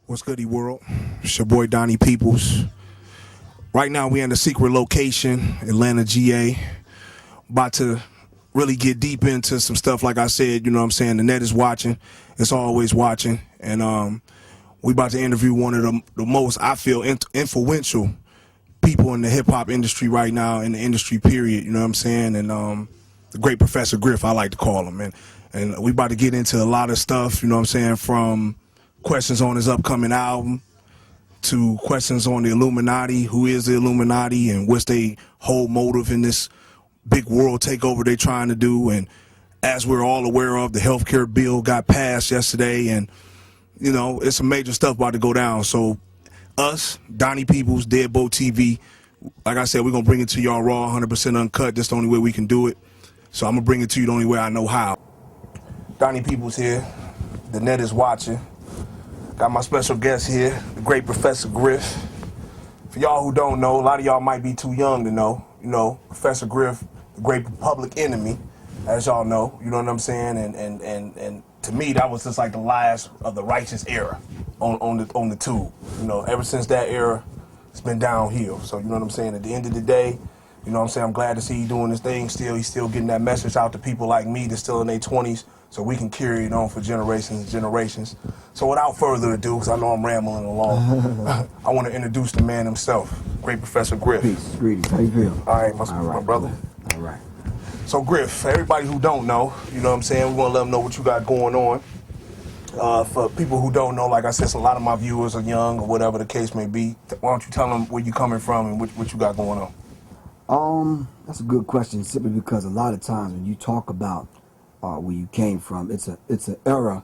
What's goody world? It's your boy Donnie Peoples. Right now we in a secret location, Atlanta, GA. About to really get deep into some stuff. Like I said, you know what I'm saying? The net is watching. It's always watching. And we about to interview one of the most, I feel, influential people in the hip-hop industry right now, in the industry period, you know what I'm saying? And the great Professor Griff, I like to call him. And we about to get into a lot of stuff, you know what I'm saying, from questions on his upcoming album to questions on the Illuminati, who is the Illuminati and what's their whole motive in this big world takeover they're trying to do. And as we're all aware of, the healthcare bill got passed yesterday, and you know, it's some major stuff about to go down. So us, Donnie Peoples, Deadbolt TV, like I said, we're gonna bring it to y'all raw, 100% uncut. That's the only way we can do it. So I'm gonna bring it to you the only way I know how. Donnie Peoples here, the net is watching. Got my special guest here, the great Professor Griff. For y'all who don't know, a lot of y'all might be too young to know, you know, Professor Griff, the great public enemy, as y'all know, you know what I'm saying? And to me, that was just like the last of the righteous era on the tube. You know, ever since that era, it's been downhill. So, you know what I'm saying? At the end of the day, you know what I'm saying, I'm glad to see you doing this thing still. He's still getting that message out to people like me that's still in their 20s, so we can carry it on for generations and generations. So without further ado, because I know I'm rambling along, I want to introduce the man himself, great Professor Griff. Peace, greetings, how you feel? All right, my brother. All right. So Griff, for everybody who don't know, you know what I'm saying, we want to let them know what you got going on. For people who don't know, like I said, a lot of my viewers are young or whatever the case may be. Why don't you tell them where you coming from and what you got going on? That's a good question, simply because a lot of times when you talk about where you came from, it's an era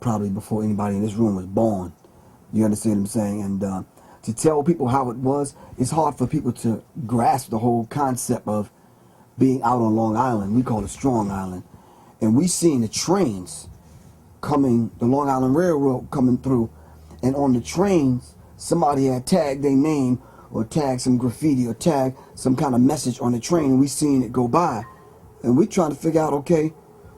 probably before anybody in this room was born. You understand what I'm saying? And to tell people how it was, it's hard for people to grasp the whole concept of being out on Long Island. We call it Strong Island. And we seen the trains coming, the Long Island Railroad coming through, and on the trains, somebody had tagged their name or tagged some graffiti or tagged some kind of message on the train, and we seen it go by. And we trying to figure out, okay,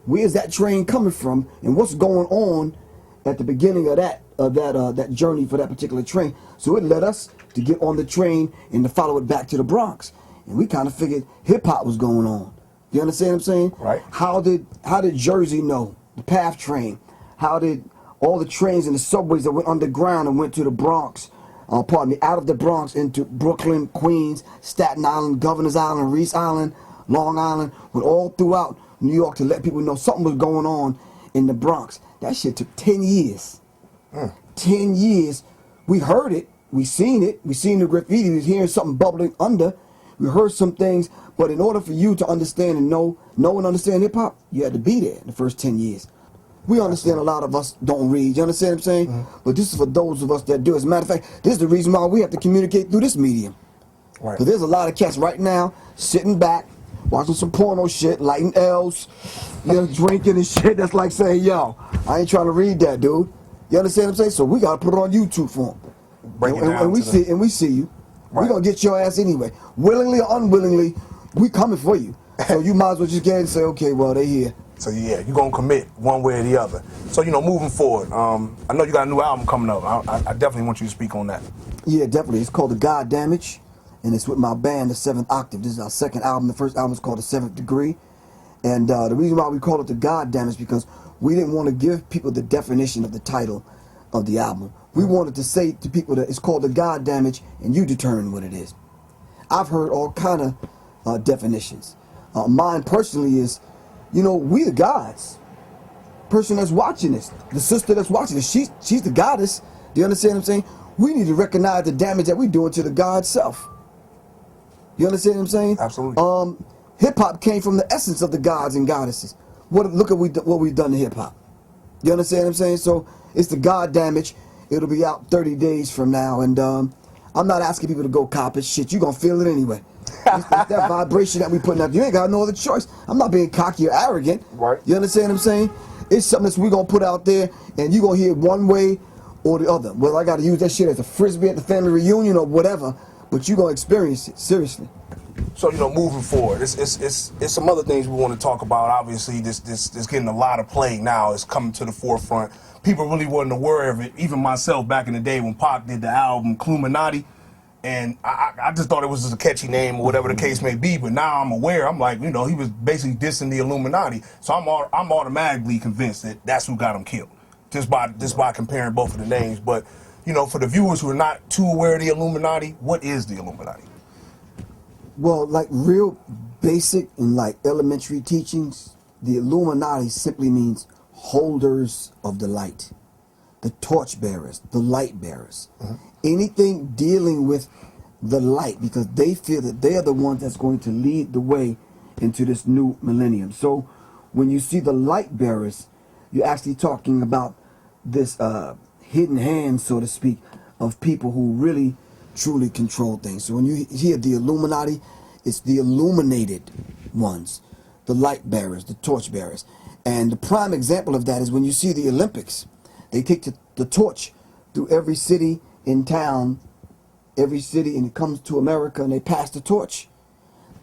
where's that train coming from and what's going on at the beginning of that journey for that particular train. So it led us to get on the train and to follow it back to the Bronx. And we kind of figured hip-hop was going on. You understand what I'm saying? Right. How did Jersey know? The PATH train. How did all the trains and the subways that went underground and went to the Bronx, out of the Bronx into Brooklyn, Queens, Staten Island, Governor's Island, Reese Island, Long Island, went all throughout New York to let people know something was going on in the Bronx. That shit took 10 years. 10 years. We heard it. We seen it. We seen the graffiti. We was hearing something bubbling under. We heard some things. But in order for you to understand and know and understand hip-hop, you had to be there in the first 10 years. We understand a lot of us don't read. You understand what I'm saying? But this is for those of us that do. As a matter of fact, this is the reason why we have to communicate through this medium. Right. Because there's a lot of cats right now sitting back, watching some porno shit, lighting L's, you know, drinking and shit. That's like saying, yo, I ain't trying to read that, dude. You understand what I'm saying? So we got to put it on YouTube for them. And we see you. Right. We're going to get your ass anyway. Willingly or unwillingly, we coming for you. So you might as well just get and say, okay, well, they here. So yeah, you're going to commit one way or the other. So, you know, moving forward, I know you got a new album coming up. I definitely want you to speak on that. Yeah, definitely. It's called The God Damage, and it's with my band, The Seventh Octave. This is our second album. The first album is called The Seventh Degree. And the reason why we call it The God Damage is because we didn't want to give people the definition of the title of the album. We wanted to say to people that it's called The God Damage, and you determine what it is. I've heard all kind of definitions. Mine personally is, you know, we the gods. Person that's watching this, the sister that's watching this, she's the goddess. Do you understand what I'm saying? We need to recognize the damage that we're doing to the God self. You understand what I'm saying? Absolutely. Hip-hop came from the essence of the gods and goddesses. Look at what we've done to hip-hop. You understand what I'm saying? So it's the God Damage. It'll be out 30 days from now. And I'm not asking people to go cop it. Shit, you're going to feel it anyway. It's that vibration that we putting out. You ain't got no other choice. I'm not being cocky or arrogant. Right. You understand what I'm saying? It's something that we're going to put out there, and you're going to hear it one way or the other. Whether I got to use that shit as a frisbee at the family reunion or whatever, but you're going to experience it, seriously. So, you know, moving forward, it's some other things we want to talk about. Obviously, this getting a lot of play now. It's coming to the forefront. people really wasn't aware of it. Even myself back in the day when Pac did the album Cluminati, and I just thought it was just a catchy name or whatever the case may be. But now I'm aware. I'm like, you know, he was basically dissing the Illuminati. So I'm automatically convinced that that's who got him killed, just by comparing both of the names. But you know, for the viewers who are not too aware of the Illuminati, what is the Illuminati? Well, like real basic and like elementary teachings, the Illuminati simply means holders of the light, the torch bearers, the light bearers. Anything dealing with the light, because they feel that they are the ones that's going to lead the way into this new millennium. So when you see the light bearers, you're actually talking about this hidden hand, so to speak, of people who really truly control things. So when you hear the Illuminati, it's the illuminated ones, the light bearers, the torch bearers. And the prime example of that is when you see the Olympics. They take the torch through every city in town, every city, and it comes to America, and they pass the torch.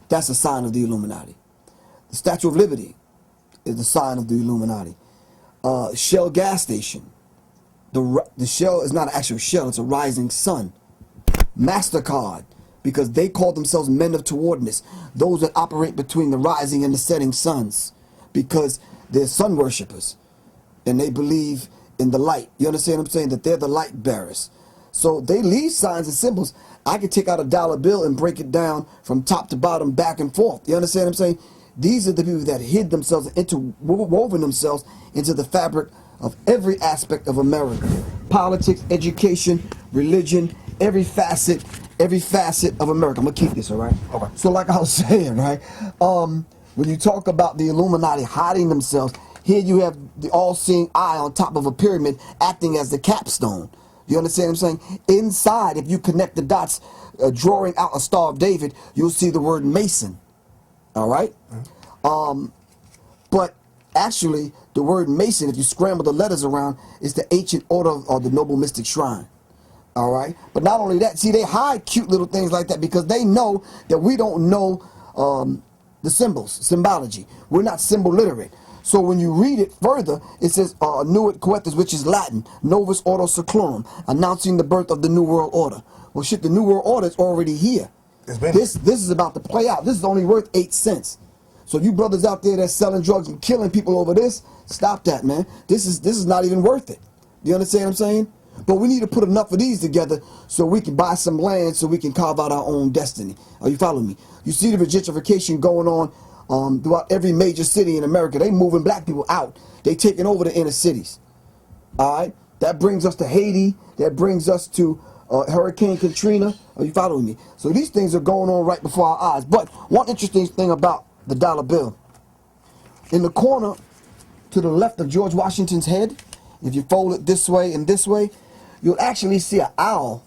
That's a sign of the Illuminati. The Statue of Liberty is the sign of the Illuminati. Shell gas station. The shell is not an actual shell, it's a rising sun. MasterCard, because they call themselves men of towardness, those that operate between the rising and the setting suns, because they're sun worshippers, and they believe in the light. You understand what I'm saying? That they're the light bearers. So they leave signs and symbols. I could take out a dollar bill and break it down from top to bottom, back and forth. You understand what I'm saying? These are the people that hid themselves, woven themselves into the fabric of every aspect of America. Politics, education, religion, every facet of America. I'm gonna keep this, all right? Okay. So like I was saying, right? When you talk about the Illuminati hiding themselves, here you have the all-seeing eye on top of a pyramid acting as the capstone. You understand what I'm saying? Inside, if you connect the dots, drawing out a Star of David, you'll see the word Mason. All right? But actually, the word Mason, if you scramble the letters around, is the ancient order of the Noble Mystic Shrine. All right? But not only that, see, they hide cute little things like that because they know that we don't know the symbols, symbology. We're not symbol literate. So when you read it further, it says Nuit Coetus, which is Latin, Novus Ordo Seclorum, announcing the birth of the New World Order. Well, shit, the New World Order is already here. This is about to play out. This is only worth 8 cents. So you brothers out there that's selling drugs and killing people over this, stop that, man. This is not even worth it. You understand what I'm saying? But we need to put enough of these together so we can buy some land so we can carve out our own destiny. Are you following me? You see the gentrification going on throughout every major city in America. They moving black people out. They taking over the inner cities. All right? That brings us to Haiti. That brings us to Hurricane Katrina. Are you following me? So these things are going on right before our eyes. But one interesting thing about the dollar bill. In the corner to the left of George Washington's head, if you fold it this way and this way, you'll actually see an owl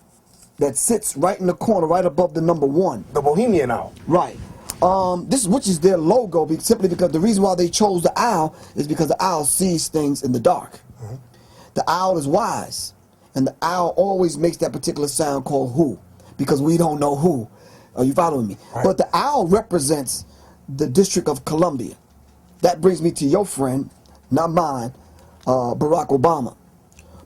that sits right in the corner, right above the number 1. The Bohemian Owl. Right. Which is their logo, simply because the reason why they chose the owl is because the owl sees things in the dark. The owl is wise, and the owl always makes that particular sound called who, because we don't know who. Are you following me? Right. But the owl represents the District of Columbia. That brings me to your friend, not mine, Barack Obama.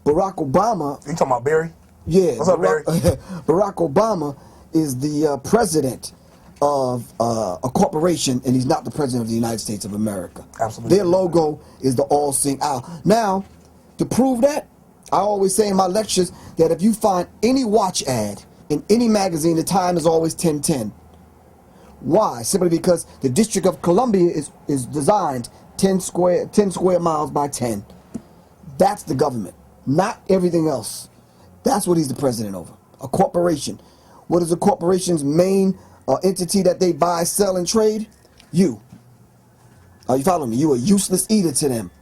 Barack Obama. You talking about Barry? Yeah. What's up, Barry? Barack Obama is the president of a corporation, and he's not the president of the United States of America. Absolutely. Their logo is the all-seeing owl. Now, to prove that, I always say in my lectures that if you find any watch ad in any magazine, the time is always 10:10. Why? Simply because the District of Columbia is designed 10 square miles by 10. That's the government, not everything else. That's what he's the president over. A corporation. What is a corporation's main entity that they buy, sell, and trade? You. Are you following me? You a useless eater to them.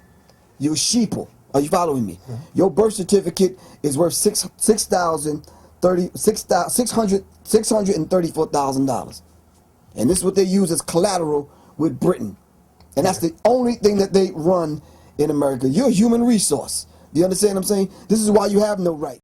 You a sheeple. Are you following me? Your birth certificate is worth $634,000. And this is what they use as collateral with Britain. And that's the only thing that they run in America. You're a human resource. Do you understand what I'm saying? This is why you have no right.